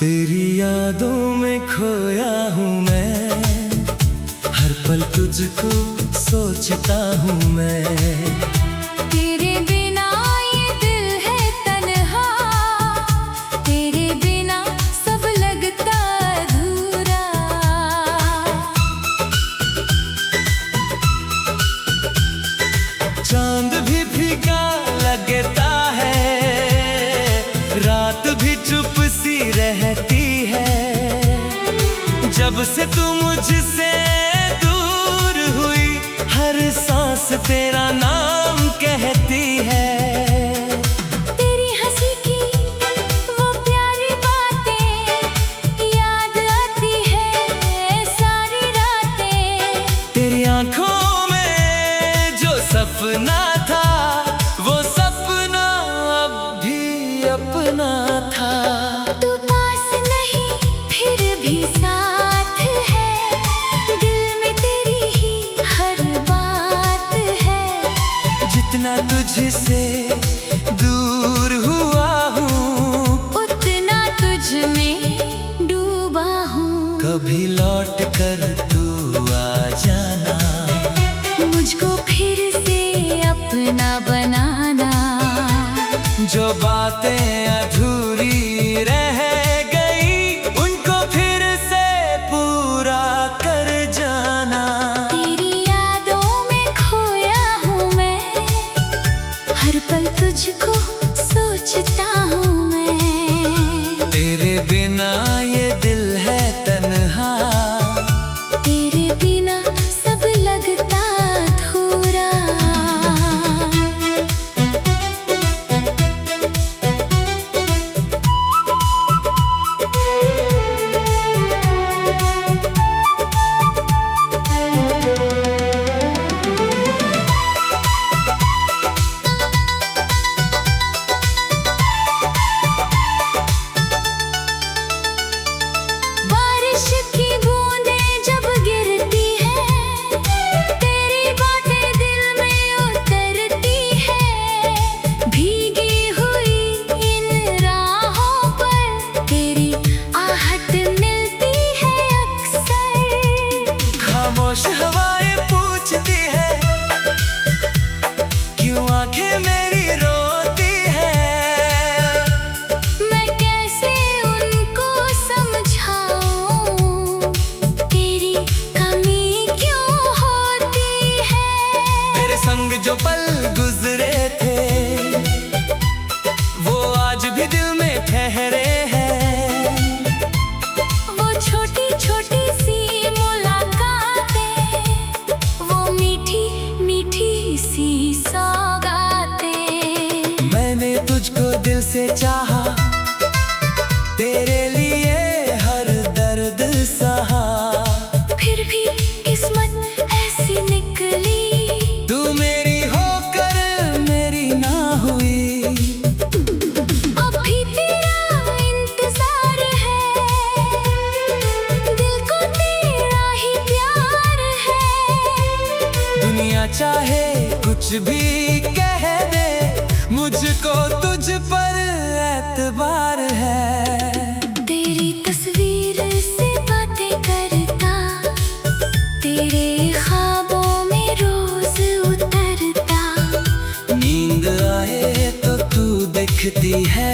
तेरी यादों में खोया हूँ मैं, हर पल तुझको सोचता हूँ मैं। तेरे बिना ये दिल है तन्हा, तेरे बिना सब लगता अधूरा। चांद भी फीका लगता है, रात भी चुप सी रहती है। जब से तू मुझसे दूर हुई, हर सांस तेरा नाम कहती है। तेरी हंसी की वो प्यारी बातें याद आती है सारी रातें। तेरी आंखों में जो सपना था, वो सपना अब भी अपना था। तू पास नहीं फिर भी साथ है, दिल में तेरी ही हर बात है। जितना तुझसे दूर हुआ हूँ, उतना तुझ में डूबा हूँ। कभी लौट कर तू आ जाना, मुझको फिर से अपना बनाना। जो बातें अधूरी रह गई, उनको फिर से पूरा कर जाना। तेरी यादों में खोया हूँ मैं, हर पल तुझको सोचता हूँ मैं। तेरे बिना ये दिल है तन्हा, तेरे बिना सब लगता अधूरा। बारिश की बूंदें जब गिरती हैं, तेरी बातें दिल में उतरती हैं। भीगी हुई इन राहों पर तेरी आहट मिलती है अक्सर। खामोश हवाएं पूछती है, क्यों आंखें मेरी रोती है। मैं कैसे उनको समझाऊं, तेरी कमी क्यों होती है। तेरे संग जो पल गुजरे थे, वो आज भी दिल में ठहरे हैं। वो छोटी छोटी सी मुलाकातें, वो मीठी मीठी सी सौगातें। मैंने तुझको दिल से चाहा, तेरे लिए हर दर्द सहा। फिर भी किस्मत ऐसी निकली, तू मेरी होकर मेरी ना हुई। अब भी तेरा इंतजार है, दिल को तेरा ही प्यार है। दुनिया चाहे कुछ भी कह दे, मुझको तुझ पर एतबार है। तेरी तस्वीर से बातें करता, तेरे ख्वाबों में रोज उतरता। नींद आए तो तू दिखती है,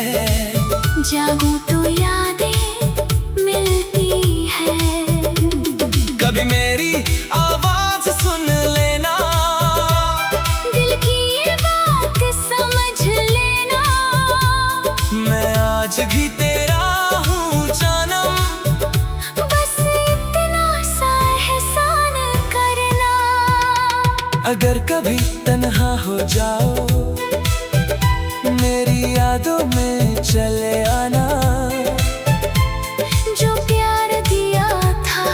जागूं तो यादें मिलती है। कभी मेरी आवाज सुन लेना, दिल की ये बात समझ लेना। मैं आज भी तेरा हूँ जानम। बस इतना सा एहसान करना, अगर कभी तन्हा हो जाओ, मेरी यादों में चले आना। जो प्यार दिया था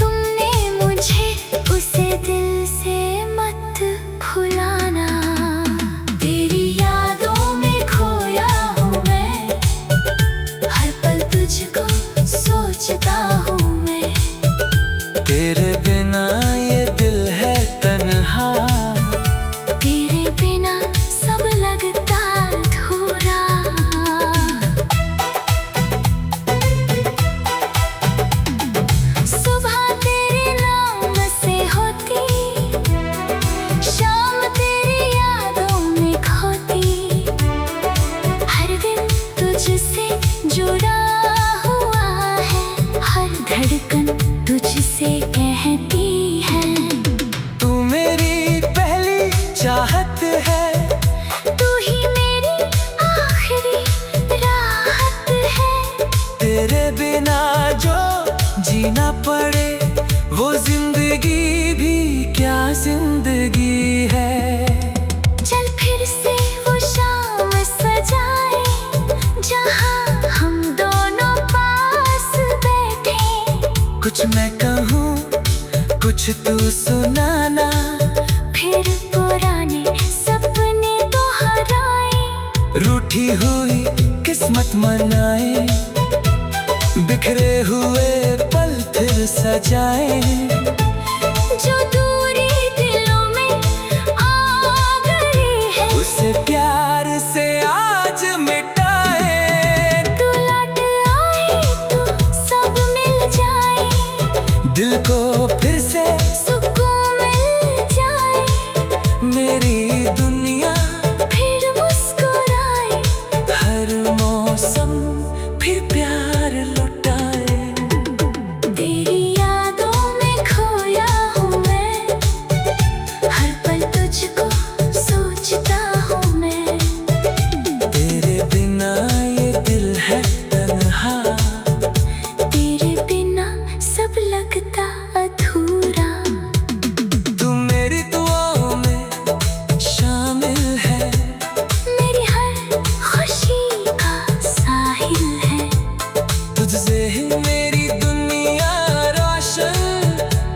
तुमने मुझे, उसे दिल से मत भुलाना। तेरी यादों में खोया हूँ मैं, हर पल तुझको सोचता हूँ मैं। तेरे बिना ये दिल है तन्हा, तेरे बिना सब लगता अधूरा। तुझसे जुड़ा हुआ है, हर धड़कन तुझसे कहती है। तू मेरी पहली चाहत है, तू ही मेरी आखिरी राहत है। तेरे बिना जो जीना पड़े वो जिंदगी भी क्या जिंदगी है। चल फिर से वो शाम सजाए, जहाँ हम दोनों पास बैठे। कुछ मैं कहूँ कुछ तू सुनाना, फिर पुराने सपने दोहराए। रूठी हुई किस्मत मनाए, बिखरे हुए पल फिर सजाए। जो दूरी दिलों में आ गई है, उसे प्यार से आज मिटाए। तू लौट आए तो सब मिल जाए, दिल को फिर से सुकून मिल जाए। मेरी दुनिया फिर मुस्कुराए, हर मौसम फिर प्यार लुटाए। तेरी यादों में खोया हूँ मैं, हर पल तुझको सोचता हूँ मैं। तेरे बिना ये दिल है तन्हा, तेरे बिना सब लगता अधूरा। तू मेरी दुआओं में शामिल है, मेरी हर खुशी का साहिल है। तुझसे ही मेरी दुनिया रोशन।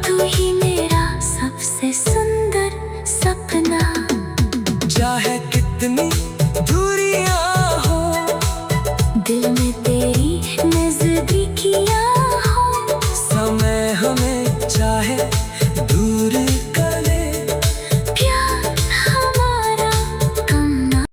तू ही मेरा सबसे सुंदर सपना। चाहे कितनी दूरियां हो, दिल में तेरी नजदीकियां हो। समय हमें चाहे दूर करे, प्यार हमारा कम ना।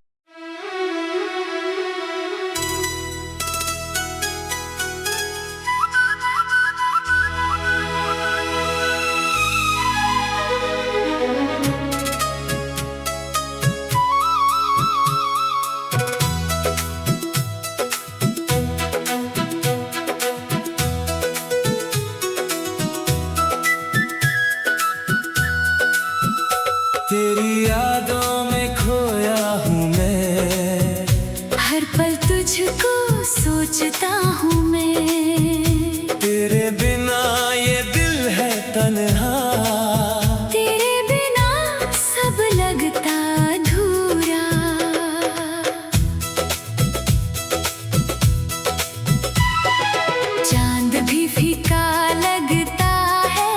तेरी यादों में खोया हूँ मैं। हर पल तुझको सोचता हूँ मैं। तेरे बिना ये दिल है तन्हा, तेरे बिना सब लगता अधूरा। चांद भी फीका लगता है,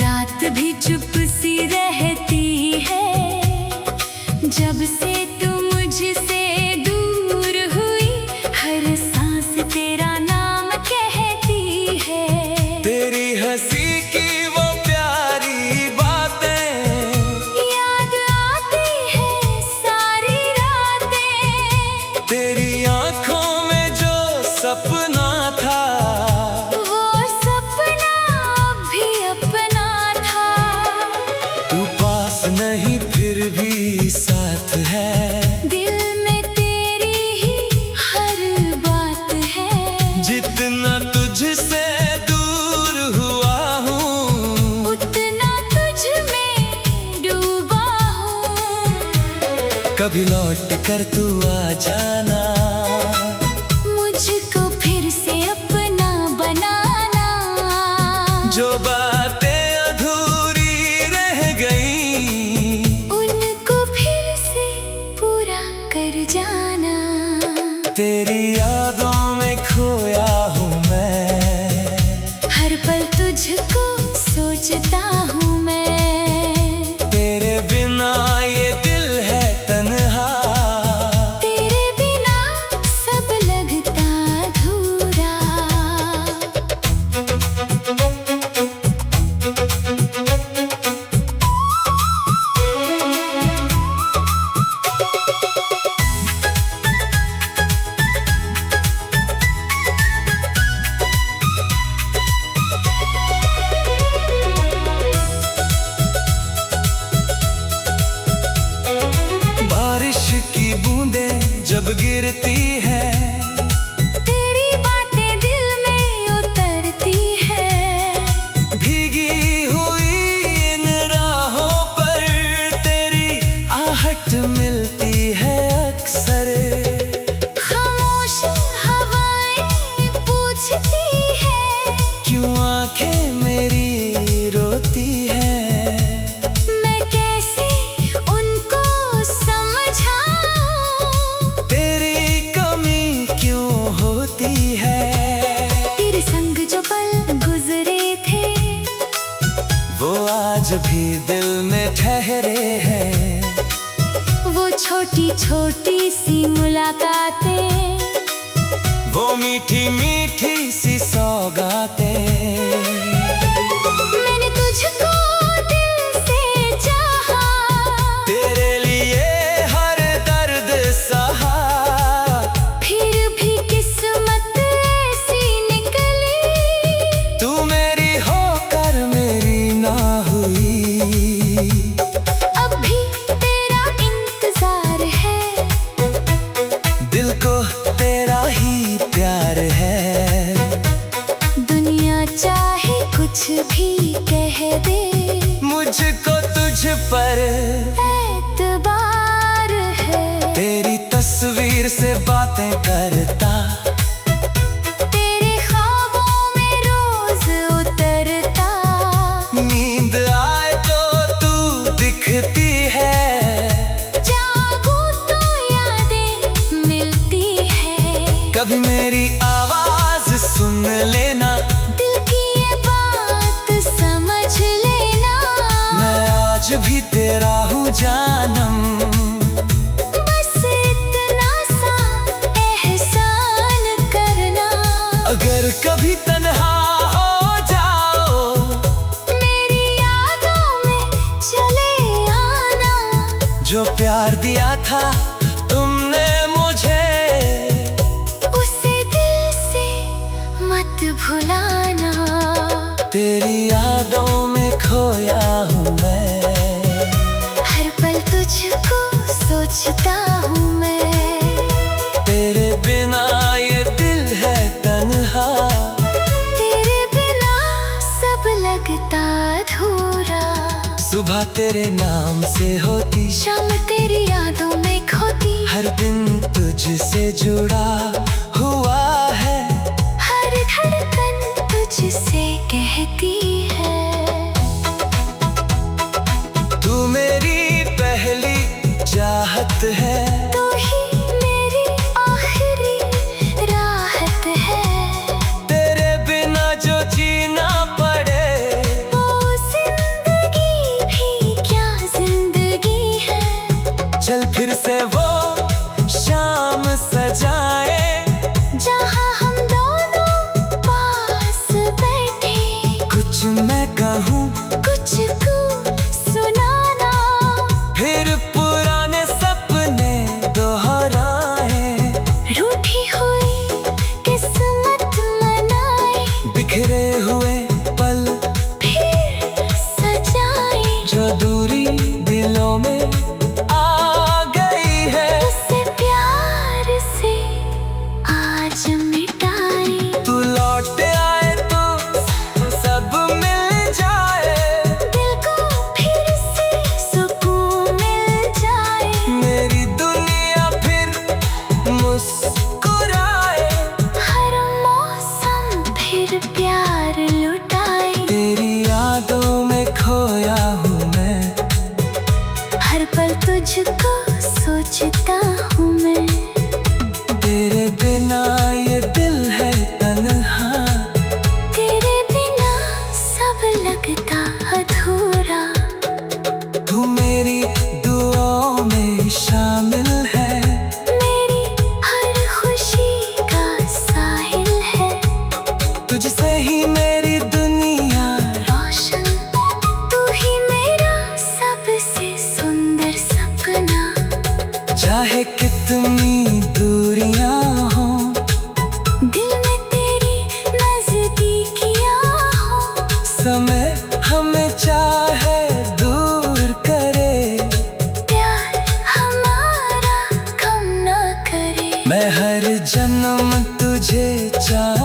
रात भी चुप सी रहती है। जब से तू मुझसे दूर हुई, हर सांस तेरा नाम कहती है। तेरी हंसी की वो प्यारी बातें, याद आती है सारी रातें। तेरी आंखों में जो सपना था, वो सपना भी अपना था। तू पास नहीं फिर भी साथ है। दिल में तेरी ही हर बात है। जितना तुझसे दूर हुआ हूँ, उतना तुझ में डूबा हूँ। कभी लौट कर तू आ जाना, मुझको फिर से अपना बनाना। जो बातें अधूरी रह गई, उनको फिर से पूरा कर जाना। तेरी यादों में खोया हूँ मैं। हर पल तुझको सोचता हूँ मैं। तेरे बिना ये दिल है तन्हा, तेरे बिना सब लगता अधूरा। चेहरे हैं, वो छोटी छोटी सी मुलाकातें, वो मीठी मीठी सी सौगातें। मैंने तुझको दिल से चाहा, तेरे लिए हर दर्द सहा, फिर भी किस्मत ऐसी निकली, तू मेरी होकर मेरी ना हुई। अब भी तेरा इंतजार है, दिल को तेरा ही प्यार है। दुनिया चाहे कुछ भी कह दे, मुझको तुझ पर एतबार है। तेरी तस्वीर से बातें करता, तेरे ख्वाबों में रोज उतरता, नींद आए तो तू दिखती है, जागूं तो यादें मिलती है। कभी मेरी आवाज सुन लेना, दिल की ये बात समझ लेना, मैं आज भी तेरा हूँ जानम। बस इतना सा एहसान करना, अगर कभी तन्हा हो जाओ, मेरी यादों में चले आना। जो प्यार दिया था तुमने मुझे, उसे दिल से मत भुलाना। तेरी यादों में खोया हूँ मैं, हर पल तुझको सोचता हूँ मैं, तेरे बिना ये दिल है तन्हा, तेरे बिना सब लगता अधूरा। सुबह तेरे नाम से होती, शाम तेरी यादों में खोती, हर दिन तुझसे जुड़ा हुआ है, हर धड़कन तुझसे कहती है। तू मेरी पहली चाहत है, तू ही मेरी आखिरी राहत है, तेरे बिना जो जीना पड़े, वो जिंदगी भी क्या जिंदगी है। चल फिर से वो शाम सजाए, जहाँ हम दोनों पास बैठे, कुछ मैं कहूँ कुछ को सुनाना, फिर पुराने सपने दोहराए, रूठी हुई किस्मत मनाए, बिखरे हुए पल फिर सजाए। जो दूरी दिलों में आ गई है, उसे प्यार से आज मिटाए। तू लौट आए तो सब मिल जाए, दिल को फिर से सुकून मिल जाए, मेरी दुनिया फिर मुस्कुराए, हर मौसम फिर प्यार लुटाए। तेरी यादों में खोया हूँ मैं, हर पल तुझको सोचता हूँ मैं, तेरे बिना ये दिल है तन्हा, तेरे बिना सब लगता अधूरा। तू मेरी दुआओं में शामिल है, मेरी हर खुशी का साहिल है, तुझसे ही मेरी दुनिया, रोशन तू ही मेरा सबसे सुंदर सपना। चाहे कितनी दूरियां हो, दिल में तेरी नजदीकियां हो, समय हमें चाहे दूर करे, प्यार हमारा कम ना करे। मैं हर जन्म तुझे चाह